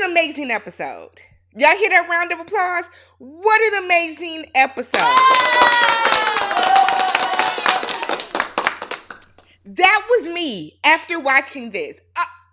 an amazing episode. Y'all hear that round of applause? What an amazing episode. That was me after watching this.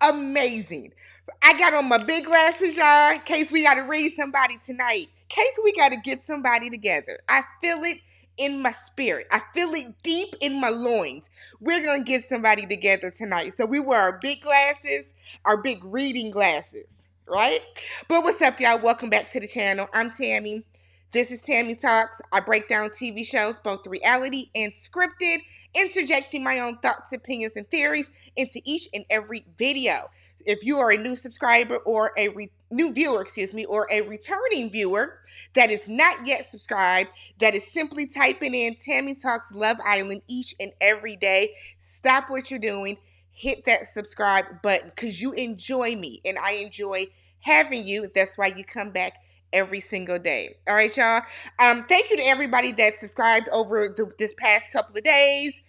Amazing. I got on my big glasses, y'all, in case we got to read somebody tonight. In case we got to get somebody together. I feel it in my spirit. I feel it deep in my loins. We're going to get somebody together tonight. So we wear our big glasses, our big reading glasses, right? But what's up, y'all? Welcome back to the channel. I'm Tammy. This is Tammy Talks. I break down TV shows, both reality and scripted, interjecting my own thoughts, opinions, and theories into each and every video. If you are a new subscriber or a new viewer, or a returning viewer that is not yet subscribed, that is simply typing in Tammy Talks Love Island each and every day, stop what you're doing, hit that subscribe button because you enjoy me and I enjoy having you. That's why you come back every single day. All right, y'all. Thank you to everybody that subscribed over this past couple of days.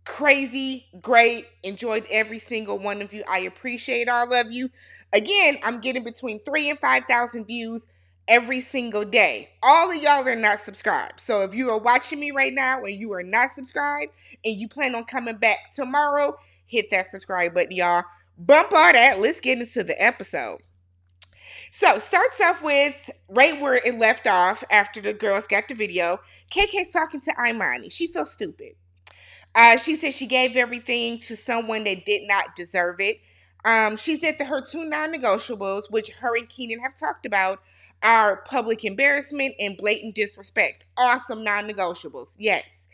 Crazy, great, enjoyed every single one of you. I appreciate all of you. Again, I'm getting between 3,000 and 5,000 views every single day. All of y'all are not subscribed. So if you are watching me right now and you are not subscribed and you plan on coming back tomorrow, hit that subscribe button, y'all. Bump all that. Let's get into the episode. So, starts off with right where it left off after the girls got the video. KK's talking to Imani. She feels stupid. She said she gave everything to someone that did not deserve it. She said that her two non-negotiables, which her and Keenan have talked about, are public embarrassment and blatant disrespect. Awesome non-negotiables, yes.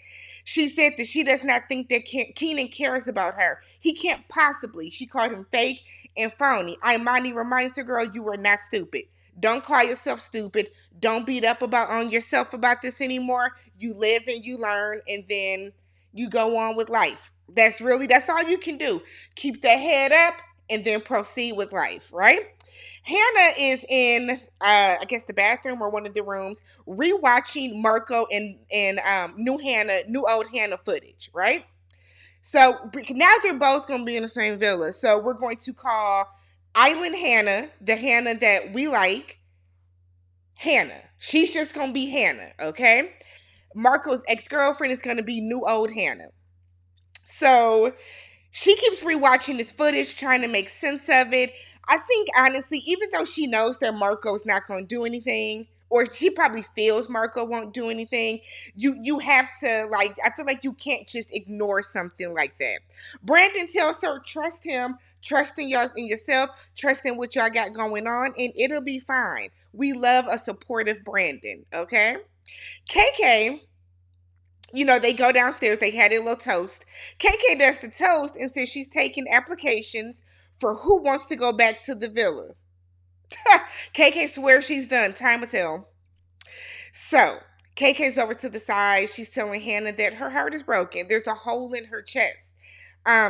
She said that she does not think that Keenan cares about her. He can't possibly. She called him fake and phony. Imani reminds her, girl, you are not stupid. Don't call yourself stupid. Don't beat up on yourself about this anymore. You live and you learn, and then you go on with life. That's all you can do. Keep that head up and then proceed with life, right? Hannah is in, I guess the bathroom or one of the rooms, rewatching Marco and new old Hannah footage, right? So now they're both going to be in the same villa. So we're going to call Island Hannah, the Hannah that we like, Hannah. She's just going to be Hannah, okay? Marco's ex-girlfriend is going to be new old Hannah. So she keeps rewatching this footage, trying to make sense of it. I think, honestly, even though she knows that Marco's not going to do anything, or she probably feels Marco won't do anything, you have to, I feel like you can't just ignore something like that. Brandon tells her, trust him, trust in yourself, trust in what y'all got going on, and it'll be fine. We love a supportive Brandon, okay? KK, they go downstairs. They had a little toast. KK does the toast and says she's taking applications for who wants to go back to the villa. KK swears she's done. Time will tell. So, KK's over to the side. She's telling Hannah that her heart is broken. There's a hole in her chest.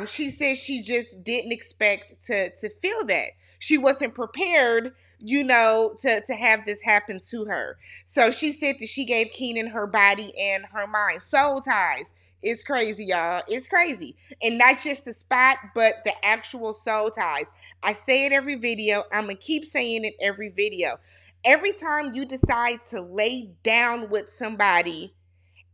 She says she just didn't expect to feel that. She wasn't prepared, to have this happen to her. So she said that she gave Keenan her body and her mind. Soul ties. It's crazy, y'all. It's crazy. And not just the spot, but the actual soul ties. I say it every video. I'm going to keep saying it every video. Every time you decide to lay down with somebody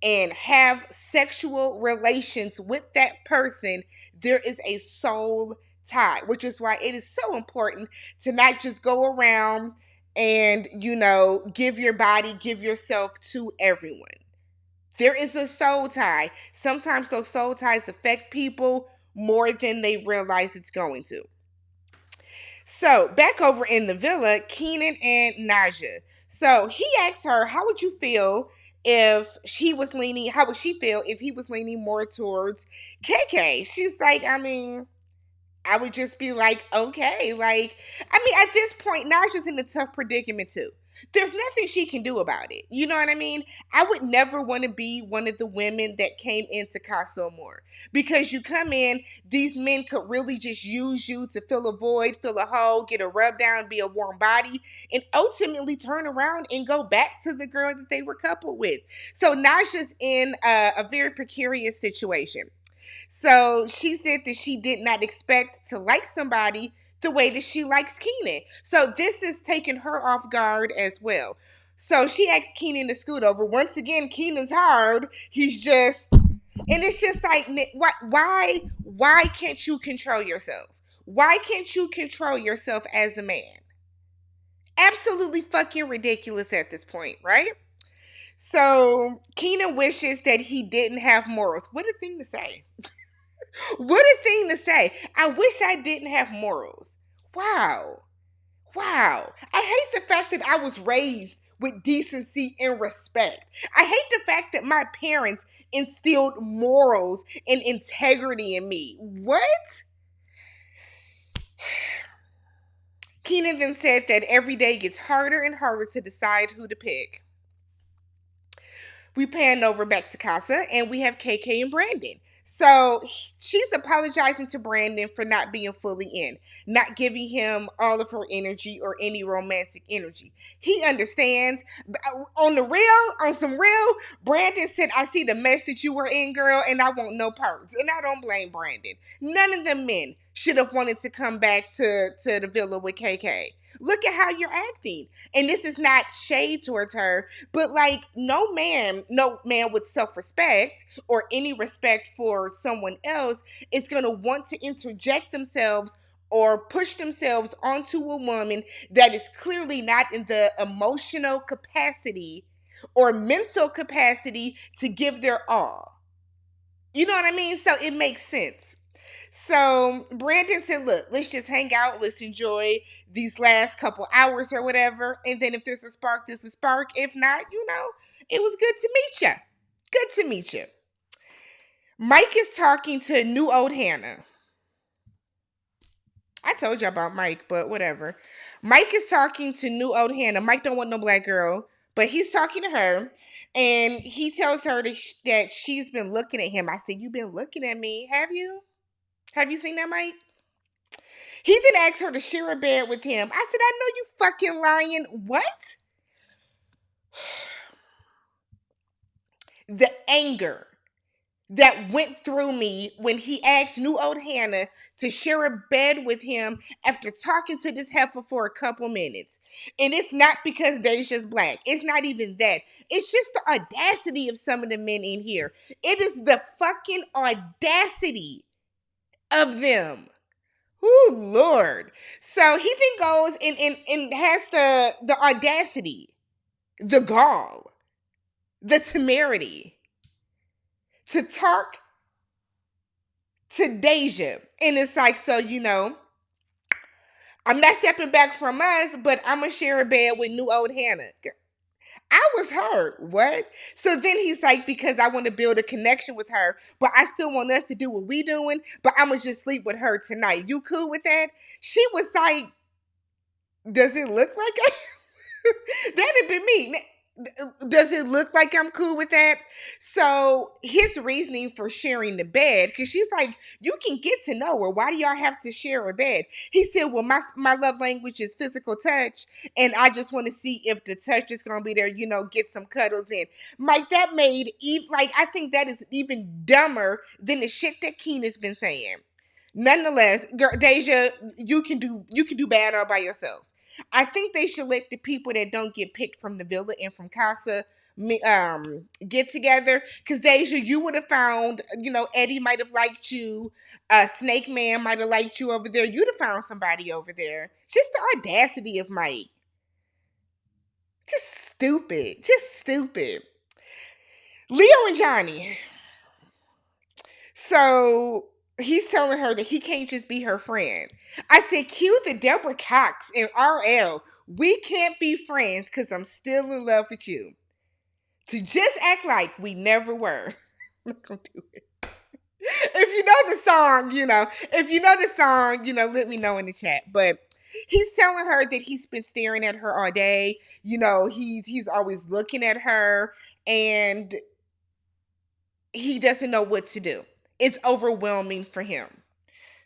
and have sexual relations with that person, there is a soul tie, which is why it is so important to not just go around and, give your body, give yourself to everyone. There is a soul tie. Sometimes those soul ties affect people more than they realize it's going to. So, back over in the villa, Keenan and Naja. So, he asks her, how would you feel if he was leaning more towards KK? She's like, I would just be like, okay. At this point, Naja's in a tough predicament too. There's nothing she can do about it. You know what I mean? I would never want to be one of the women that came into Casa Amor. Because you come in, these men could really just use you to fill a void, fill a hole, get a rub down, be a warm body, and ultimately turn around and go back to the girl that they were coupled with. So Naja's in a very precarious situation. So she said that she did not expect to like somebody the way that she likes Keenan. So this is taking her off guard as well. So she asks Keenan to scoot over. Once again, Keenan's hard. He's just, and it's just like, why can't you control yourself? Why can't you control yourself as a man? Absolutely fucking ridiculous at this point, right? So Keenan wishes that he didn't have morals. What a thing to say. What a thing to say. I wish I didn't have morals. Wow. Wow. I hate the fact that I was raised with decency and respect. I hate the fact that my parents instilled morals and integrity in me. What? Keenan then said that every day gets harder and harder to decide who to pick. We pan over back to Casa and we have KK and Brandon. So she's apologizing to Brandon for not being fully in, not giving him all of her energy or any romantic energy. He understands. On some real, Brandon said, I see the mess that you were in, girl, and I want no parts. And I don't blame Brandon. None of the men should have wanted to come back to the villa with KK. Look at how you're acting. And this is not shade towards her, but like no man with self-respect or any respect for someone else is going to want to interject themselves or push themselves onto a woman that is clearly not in the emotional capacity or mental capacity to give their all. You know what I mean? So it makes sense. So Brandon said, look, let's just hang out. Let's enjoy these last couple hours or whatever. And then if there's a spark, there's a spark. If not, it was good to meet you. Good to meet you. Mike is talking to new old Hannah. I told you about Mike, but whatever. Mike is talking to new old Hannah. Mike don't want no black girl, but he's talking to her. And he tells her that she's been looking at him. I said, you've been looking at me. Have you? Have you seen that, Mike? He then asked her to share a bed with him. I said, I know you fucking lying. What? The anger that went through me when he asked new old Hannah to share a bed with him after talking to this heifer for a couple minutes. And it's not because Deja's black. It's not even that. It's just the audacity of some of the men in here. It is the fucking audacity of them. Oh, Lord. So he then goes and has the audacity, the gall, the temerity to talk to Deja. And it's like, so, I'm not stepping back from us, but I'm going to share a bed with new old Hannah. I was hurt. What? So then he's like, because I want to build a connection with her, but I still want us to do what we doing, but I'm going to just sleep with her tonight. You cool with that? She was like, does it look like that'd be me. Does it look like I'm cool with that? So his reasoning for sharing the bed, because she's like, you can get to know her. Why do y'all have to share a bed? He said, well, my love language is physical touch, and I just want to see if the touch is going to be there, get some cuddles in. Mike, that made, I think that is even dumber than the shit that Keenan's been saying. Nonetheless, girl, Deja, you can do bad all by yourself. I think they should let the people that don't get picked from the villa and from Casa get together. Because Deja, you would have found, Eddie might have liked you. Snake Man might have liked you over there. You'd have found somebody over there. Just the audacity of Mike. Just stupid. Just stupid. Leo and Johnny. So he's telling her that he can't just be her friend. I said, cue the Deborah Cox and RL. We can't be friends because I'm still in love with you. To just act like we never were. I'm not going to do it. If you know the song, If you know the song, let me know in the chat. But he's telling her that he's been staring at her all day. He's always looking at her. And he doesn't know what to do. It's overwhelming for him.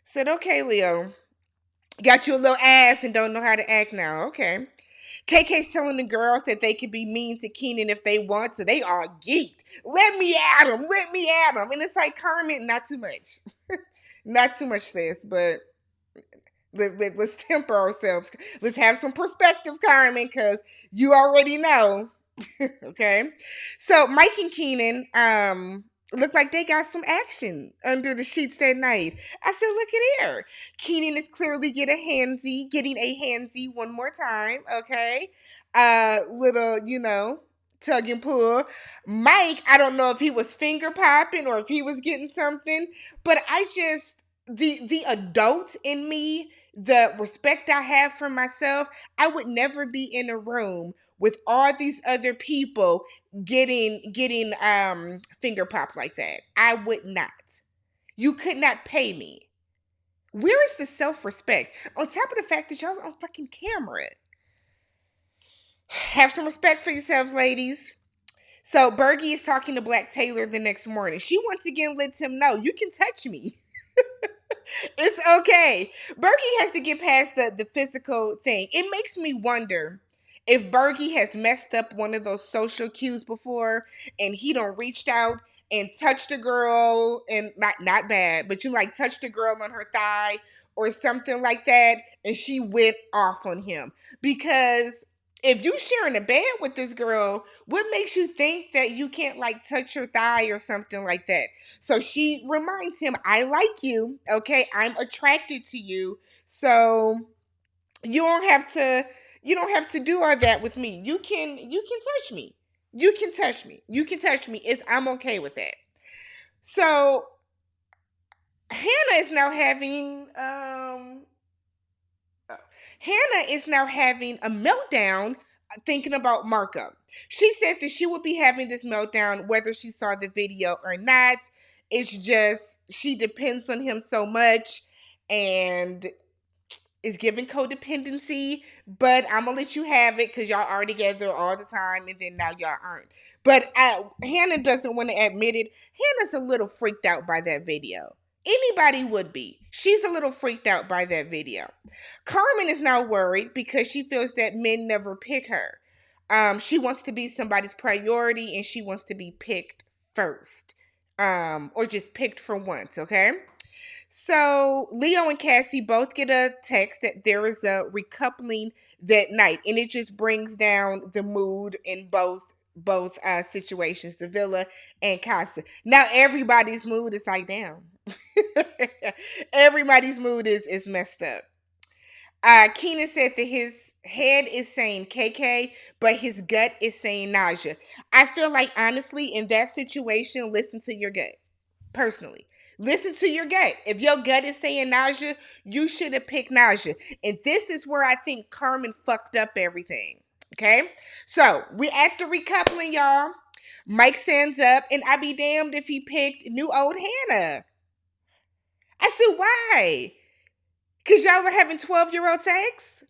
Said, okay, Leo, got you a little ass and don't know how to act now. Okay. KK's telling the girls that they can be mean to Keenan if they want to. They are geeked. Let me at him. Let me at him. And it's like, Kermit, not too much. Not too much, sis, but Let's temper ourselves. Let's have some perspective, Carmen, because you already know. Okay. So Mike and Keenan look like they got some action under the sheets that night. I said, look at here. Keenan is clearly getting a handsy one more time. Okay. Little, tug and pull. Mike, I don't know if he was finger popping or if he was getting something, but I just the adult in me, the respect I have for myself, I would never be in a room with all these other people getting finger popped like that. I would not. You could not pay me. Where is the self-respect? On top of the fact that y'all's on fucking camera. Have some respect for yourselves, ladies. So Bergie is talking to Black Taylor the next morning. She once again lets him know, you can touch me. It's okay. Bergie has to get past the physical thing. It makes me wonder if Bergie has messed up one of those social cues before and he done reached out and touched a girl, and not bad, but you like touched a girl on her thigh or something like that, and she went off on him. Because if you sharing a bed with this girl, what makes you think that you can't like touch her thigh or something like that? So she reminds him, I like you, okay? I'm attracted to you. So you don't have to do all that with me. You can touch me. You can touch me. You can touch me. I'm okay with that. So Hannah is now having a meltdown thinking about Marco. She said that she would be having this meltdown whether she saw the video or not. It's just she depends on him so much and is giving codependency, but I'm gonna let you have it because y'all are together all the time and then now y'all aren't. But Hannah doesn't want to admit it. Hannah's a little freaked out by that video. Anybody would be. She's a little freaked out by that video. Carmen is now worried because she feels that men never pick her. She wants to be somebody's priority and she wants to be picked first. Or just picked for once, okay? So Leo and Cassie both get a text that there is a recoupling that night, and it just brings down the mood in both situations, the villa and Casa. Now everybody's mood is like down. Everybody's mood is messed up. Keenan said that his head is saying KK, but his gut is saying Naja. I feel like honestly in that situation, listen to your gut. Personally. Listen to your gut. If your gut is saying Naja, you should have picked Naja. And this is where I think Carmen fucked up everything. Okay? So, we at the recoupling, y'all. Mike stands up, and I be damned if he picked new old Hannah. I said, why? Because y'all are having 12-year-old sex?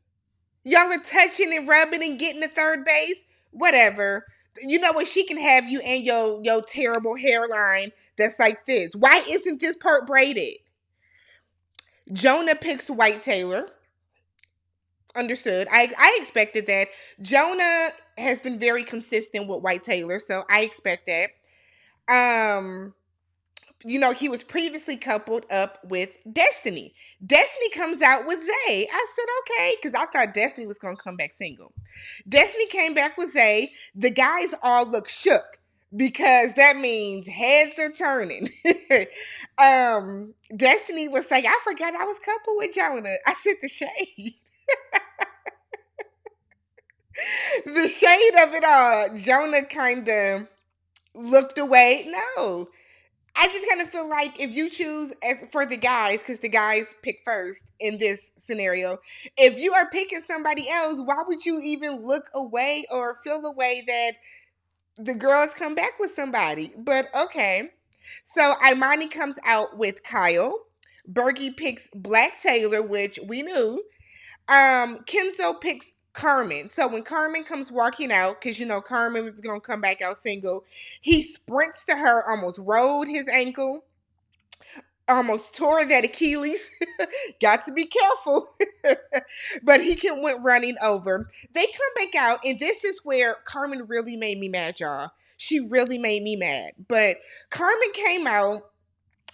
Y'all are touching and rubbing and getting to third base? Whatever. You know what? She can have you and your terrible hairline that's like this. Why isn't this part braided? Jonah picks White Taylor. Understood. I expected that. Jonah has been very consistent with White Taylor, so I expect that. He was previously coupled up with Destiny. Destiny comes out with Zay. I said, okay, because I thought Destiny was going to come back single. Destiny came back with Zay. The guys all look shook because that means heads are turning. Destiny was like, I forgot I was coupled with Jonah. I said the shade. The shade of it all. Jonah kind of looked away. No. I just kind of feel like if you choose for the guys, because the guys pick first in this scenario, if you are picking somebody else, why would you even look away or feel the way that the girls come back with somebody? But okay. So Imani comes out with Kyle. Bergie picks Black Taylor, which we knew. Kenzo picks Carmen. So when Carmen comes walking out, because Carmen is going to come back out single, he sprints to her, almost rolled his ankle, almost tore that Achilles. Got to be careful. But he went running over. They come back out, and this is where Carmen really made me mad, y'all. She really made me mad. But Carmen came out,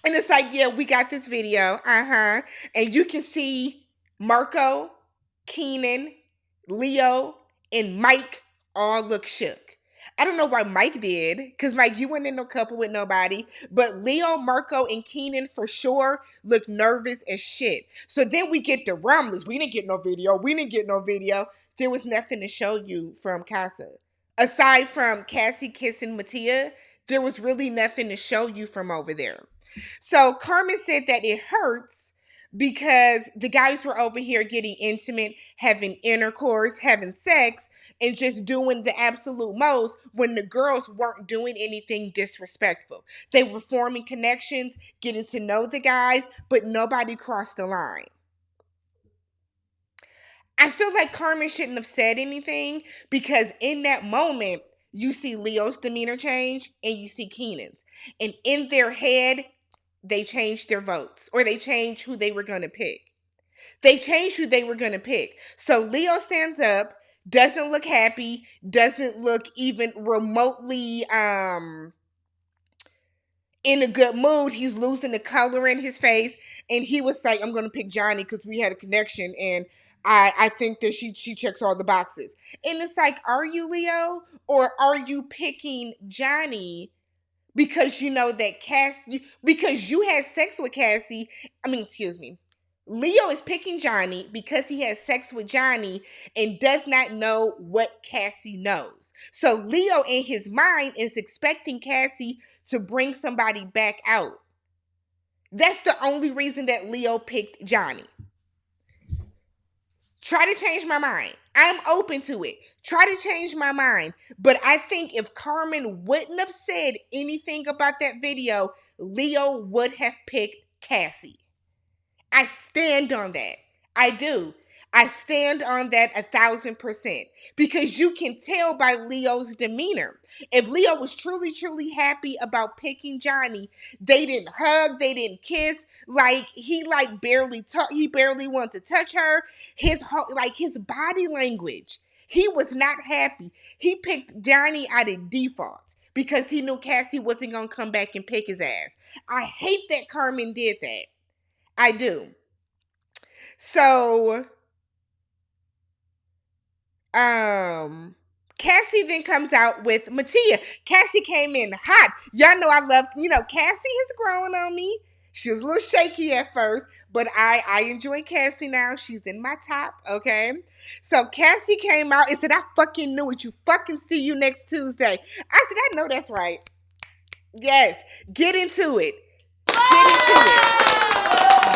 and it's like, yeah, we got this video. And you can see Marco, Keenan, Leo, and Mike all look shook. I don't know why Mike did, because Mike, you weren't in no couple with nobody. But Leo, Marco, and Keenan for sure look nervous as shit. So then we get the rumblings. We didn't get no video. We didn't get no video. There was nothing to show you from Casa. Aside from Cassie kissing Mattia, there was really nothing to show you from over there. So Carmen said that it hurts because the guys were over here getting intimate, having intercourse, having sex, and just doing the absolute most when the girls weren't doing anything disrespectful. They were forming connections, getting to know the guys, but nobody crossed the line. I feel like Carmen shouldn't have said anything because in that moment, you see Leo's demeanor change and you see Keenan's. And in their head, they changed their votes or they changed who they were going to pick. They changed who they were going to pick. So Leo stands up, doesn't look happy, doesn't look even remotely in a good mood. He's losing the color in his face. And he was like, I'm going to pick Johnny because we had a connection and I think that she checks all the boxes. And it's like, are you Leo? Or are you picking Johnny because you know that Cassie, because you had sex with Cassie, excuse me. Leo is picking Johnny because he has sex with Johnny and does not know what Cassie knows. So Leo in his mind is expecting Cassie to bring somebody back out. That's the only reason that Leo picked Johnny. Try to change my mind. I'm open to it. Try to change my mind. But I think if Carmen wouldn't have said anything about that video, Leo would have picked Cassie. I stand on that. I do. I stand on that 1,000% because you can tell by Leo's demeanor. If Leo was truly, truly happy about picking Johnny, they didn't hug, they didn't kiss. Like he he barely wanted to touch her. His body language. He was not happy. He picked Johnny out of default because he knew Cassie wasn't gonna come back and pick his ass. I hate that Carmen did that. I do. So Cassie then comes out with Mattia. Cassie came in hot. Y'all know I love, Cassie has grown on me. She was a little shaky at first, but I enjoy Cassie now. She's in my top, okay? So Cassie came out and said, I fucking knew it. You fucking see you next Tuesday. I said, I know that's right. Yes, get into it. Get into it.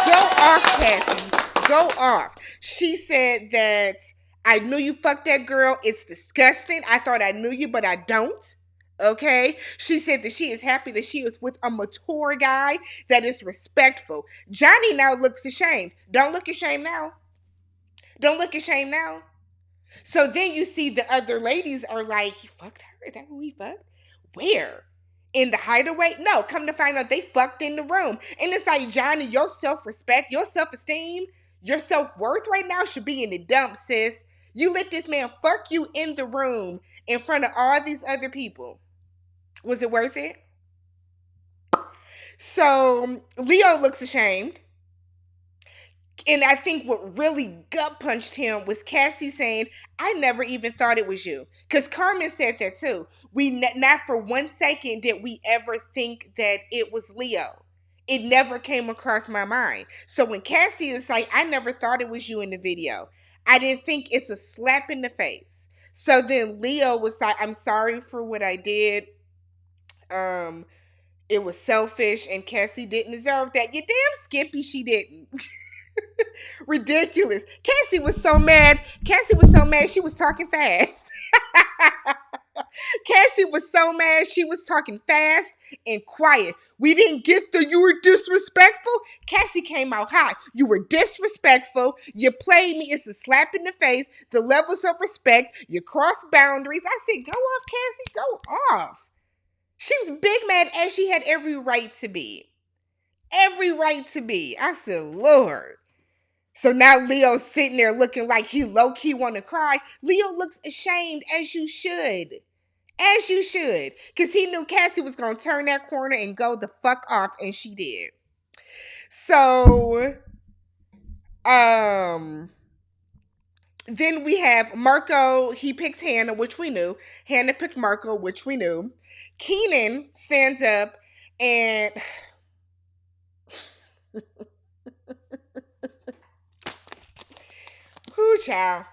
Go off, Cassie. Go off. She said that I knew you fucked that girl. It's disgusting. I thought I knew you, but I don't. Okay? She said that she is happy that she is with a mature guy that is respectful. Johnny now looks ashamed. Don't look ashamed now. Don't look ashamed now. So then you see the other ladies are like, he fucked her? Is that who he fucked? Where? In the hideaway? No, come to find out they fucked in the room. And it's like, Johnny, your self-respect, your self-esteem, your self-worth right now should be in the dump, sis. You let this man fuck you in the room in front of all these other people. Was it worth it? So Leo looks ashamed. And I think what really gut punched him was Cassie saying, I never even thought it was you. Because Carmen said that too. Not for 1 second did we ever think that it was Leo. It never came across my mind. So when Cassie is like, I never thought it was you in the video, I didn't think it's a slap in the face. So then Leo was like, I'm sorry for what I did. It was selfish and Cassie didn't deserve that. You damn skimpy, she didn't. Ridiculous. Cassie was so mad. She was talking fast. Cassie was so mad. She was talking fast and quiet. We didn't get the you were disrespectful. Cassie came out hot. You were disrespectful. You played me. It's a slap in the face. The levels of respect. You crossed boundaries. I said, go off, Cassie. Go off. She was big mad as she had every right to be. Every right to be. I said, Lord. So now Leo's sitting there looking like he low-key want to cry. Leo looks ashamed, as you should. As you should. Because he knew Cassie was going to turn that corner and go the fuck off, and she did. So, Um, then we have Marco. He picks Hannah, which we knew. Hannah picked Marco, which we knew. Keenan stands up and whoo, child.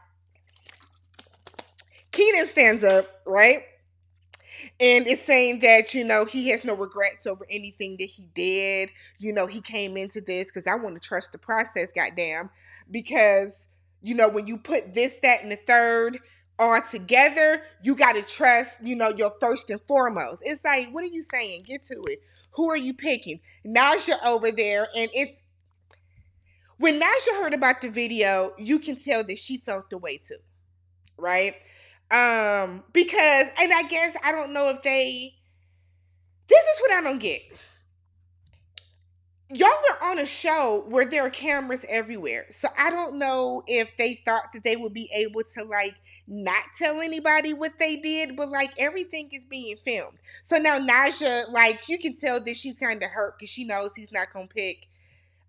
Keenan stands up, right? And it's saying that, he has no regrets over anything that he did. He came into this because I want to trust the process, goddamn. Because, when you put this, that, and the third all together, you got to trust, your first and foremost. It's like, what are you saying? Get to it. Who are you picking? Naja over there, and when Naja heard about the video, you can tell that she felt the way too, right? Because, and I guess, I don't know if this is what I don't get. Y'all are on a show where there are cameras everywhere. So I don't know if they thought that they would be able to, like, not tell anybody what they did, but, like, everything is being filmed. So now Naja, like, you can tell that she's kind of hurt because she knows he's not going to pick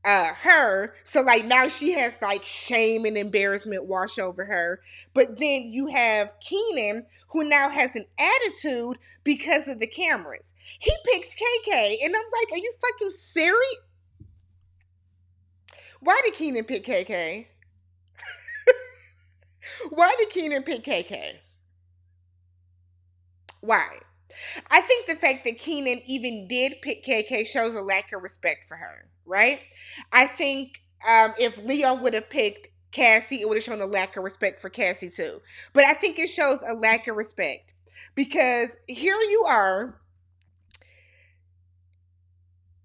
her. So, like, now she has, like, shame and embarrassment wash over her. But then you have Keenan, who now has an attitude because of the cameras. He picks KK, and I'm like, are you fucking serious? Why did Keenan pick KK? Why did Keenan pick KK? Why? I think the fact that Keenan even did pick KK shows a lack of respect for her, right? I think if Leo would have picked Cassie, it would have shown a lack of respect for Cassie too. But I think it shows a lack of respect because here you are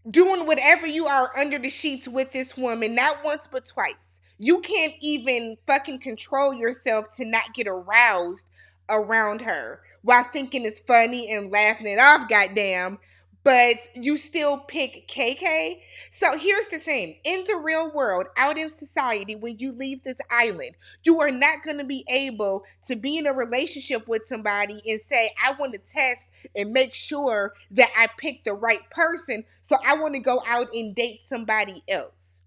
doing whatever you are under the sheets with this woman, not once but twice. You can't even fucking control yourself to not get aroused around her while thinking it's funny and laughing it off, goddamn. But you still pick KK. So here's the thing. In the real world, out in society, when you leave this island, you are not going to be able to be in a relationship with somebody and say, I want to test and make sure that I pick the right person. So I want to go out and date somebody else.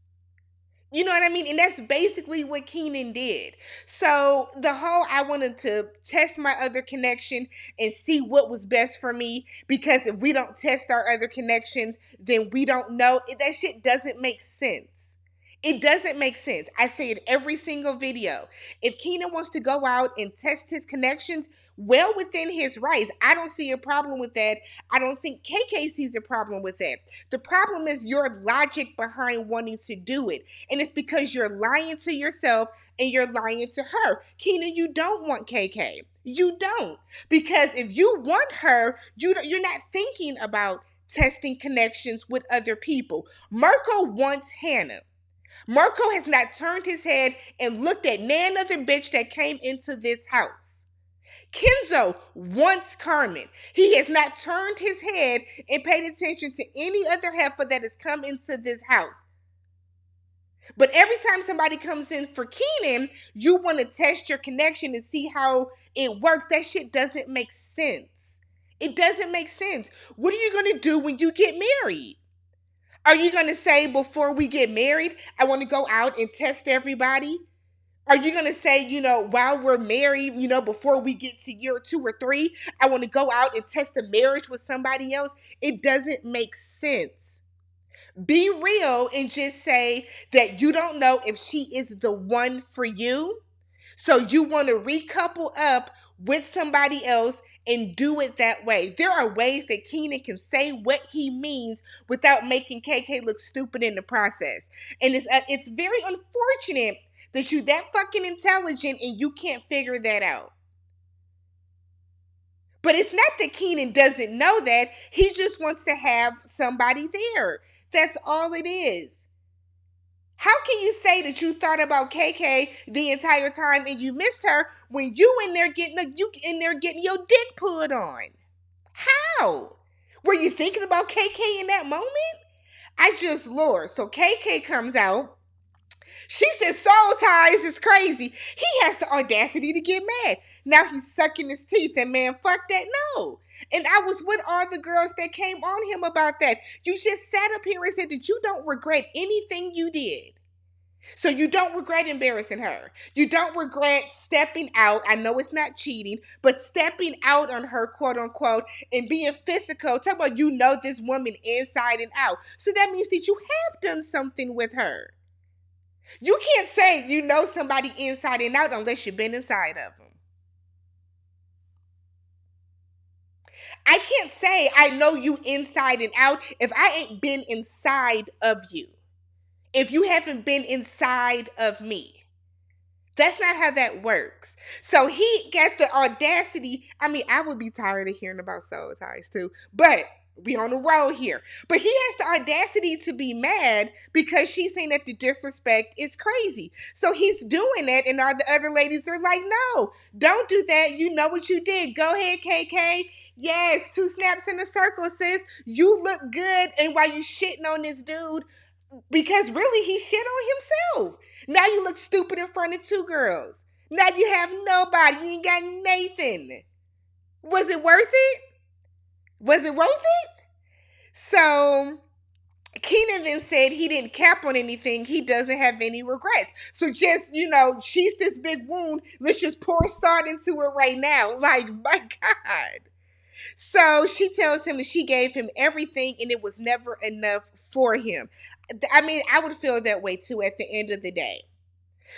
You know what I mean? And that's basically what Keenan did. So the whole, I wanted to test my other connection and see what was best for me, because if we don't test our other connections, then we don't know. That shit doesn't make sense. It doesn't make sense. I say it every single video. If Keenan wants to go out and test his connections, well within his rights. I don't see a problem with that. I don't think KK sees a problem with that. The problem is your logic behind wanting to do it. And it's because you're lying to yourself and you're lying to her. Keenan, you don't want KK. You don't. Because if you want her, you're not thinking about testing connections with other people. Marco wants Hannah. Marco has not turned his head and looked at none other bitch that came into this house. Kenzo wants Carmen. He has not turned his head and paid attention to any other heifer that has come into this house. But every time somebody comes in for Keenan, you want to test your connection and see how it works. That shit doesn't make sense. It doesn't make sense. What are you going to do when you get married? Are you going to say, before we get married, I want to go out and test everybody? Are you going to say, while we're married, before we get to year 2 or 3, I want to go out and test the marriage with somebody else? It doesn't make sense. Be real and just say that you don't know if she is the one for you. So you want to recouple up with somebody else and do it that way. There are ways that Keenan can say what he means without making KK look stupid in the process. And it's very unfortunate that you're that fucking intelligent and you can't figure that out. But it's not that Keenan doesn't know that. He just wants to have somebody there. That's all it is. How can you say that you thought about KK the entire time and you missed her when you in there getting your dick pulled on? How? Were you thinking about KK in that moment? Lord. So KK comes out. She says soul ties is crazy. He has the audacity to get mad. Now he's sucking his teeth and man, fuck that, no. And I was with all the girls that came on him about that. You just sat up here and said that you don't regret anything you did. So you don't regret embarrassing her. You don't regret stepping out. I know it's not cheating, but stepping out on her, quote unquote, and being physical. Talk about you know this woman inside and out. So that means that you have done something with her. You can't say you know somebody inside and out unless you've been inside of them. I can't say I know you inside and out if I ain't been inside of you. If you haven't been inside of me. That's not how that works. So he got the audacity. I mean, I would be tired of hearing about soul ties too, but we on the road here. But he has the audacity to be mad because she's saying that the disrespect is crazy. So he's doing that, and all the other ladies are like, no, don't do that. You know what you did. Go ahead, KK. Yes, 2 snaps in a circle, sis. You look good, and while you shitting on this dude, because really he shit on himself. Now you look stupid in front of 2 girls. Now you have nobody. You ain't got Nathan. Was it worth it? Was it worth it? So Keenan then said he didn't cap on anything. He doesn't have any regrets. So just, she's this big wound. Let's just pour salt into it right now. Like, my God. So she tells him that she gave him everything and it was never enough for him. I mean, I would feel that way too at the end of the day.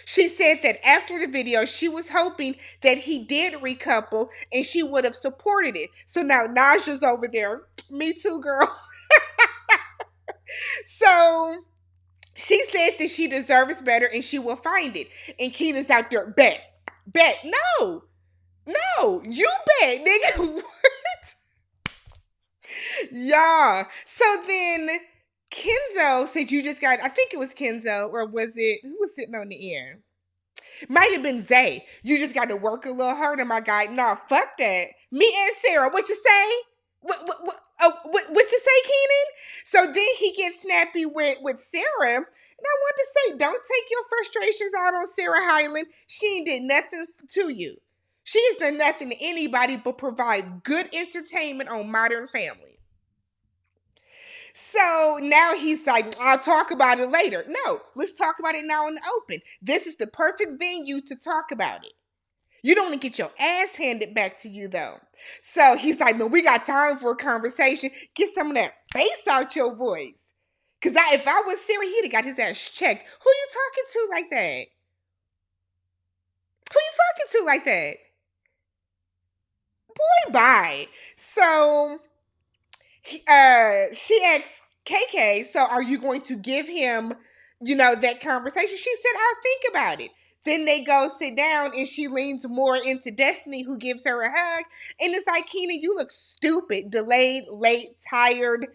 She said that after the video, she was hoping that he did recouple and she would have supported it. So now Naja's over there. Me too, girl. So she said that she deserves better and she will find it. And Keenan's out there, bet. No, you bet, nigga. What? Yeah. So then Kenzo said you just got, I think it was Kenzo, or was it, who was sitting on the end? Might have been Zay. You just got to work a little harder, my guy. Nah, fuck that. Me and Sarah, what you say? What you say, Keenan? So then he gets snappy with Sarah. And I want to say, don't take your frustrations out on Sarah Hyland. She ain't did nothing to you. She has done nothing to anybody but provide good entertainment on Modern Family. So now he's like, I'll talk about it later. No, let's talk about it now in the open. This is the perfect venue to talk about it. You don't want to get your ass handed back to you, though. So he's like, man, we got time for a conversation. Get some of that bass out your voice. Because if I was Siri, he'd have got his ass checked. Who you talking to like that? Who you talking to like that? Boy, bye. So she asks KK, so are you going to give him, that conversation? She said, I'll think about it. Then they go sit down and she leans more into Destiny, who gives her a hug. And it's like, Keena, you look stupid, delayed, late, tired,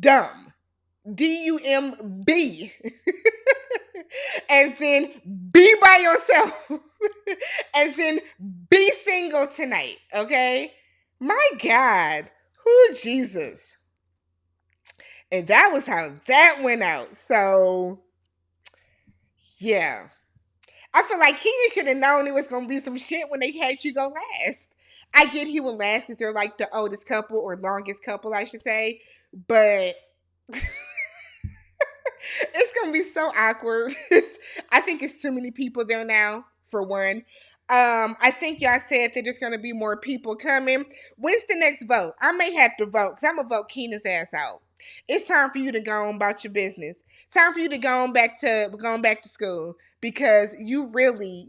dumb. DUMB. As in, be by yourself. As in, be single tonight, okay? My God. Who, Jesus. And that was how that went out. So, yeah. I feel like Keenan should have known it was going to be some shit when they had you go last. I get he will last because they're like the oldest couple or longest couple, I should say. But it's going to be so awkward. I think it's too many people there now, for one. I think y'all said that there's going to be more people coming. When's the next vote? I may have to vote because I'm going to vote Keenan's ass out. It's time for you to go on about your business. Time for you to go on back to school because you really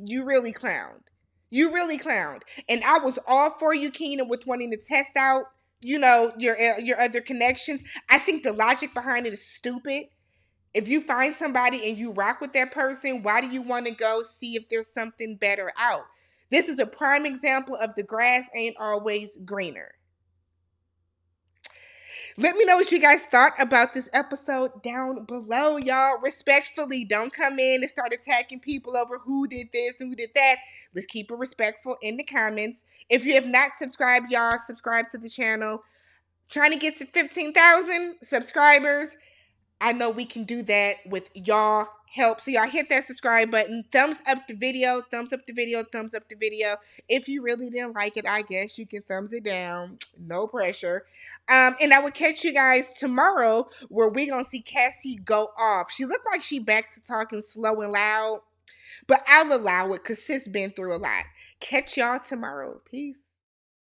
clowned. You really clowned. And I was all for you, Keenan, with wanting to test out, your other connections. I think the logic behind it is stupid. If you find somebody and you rock with that person, why do you want to go see if there's something better out? This is a prime example of the grass ain't always greener. Let me know what you guys thought about this episode down below, y'all. Respectfully, don't come in and start attacking people over who did this and who did that. Let's keep it respectful in the comments. If you have not subscribed, y'all, subscribe to the channel. Trying to get to 15,000 subscribers. I know we can do that with y'all help. So y'all hit that subscribe button. Thumbs up the video. Thumbs up the video. Thumbs up the video. If you really didn't like it, I guess you can thumbs it down. No pressure. And I will catch you guys tomorrow where we're going to see Cassie go off. She looked like she back to talking slow and loud, but I'll allow it because sis been through a lot. Catch y'all tomorrow. Peace.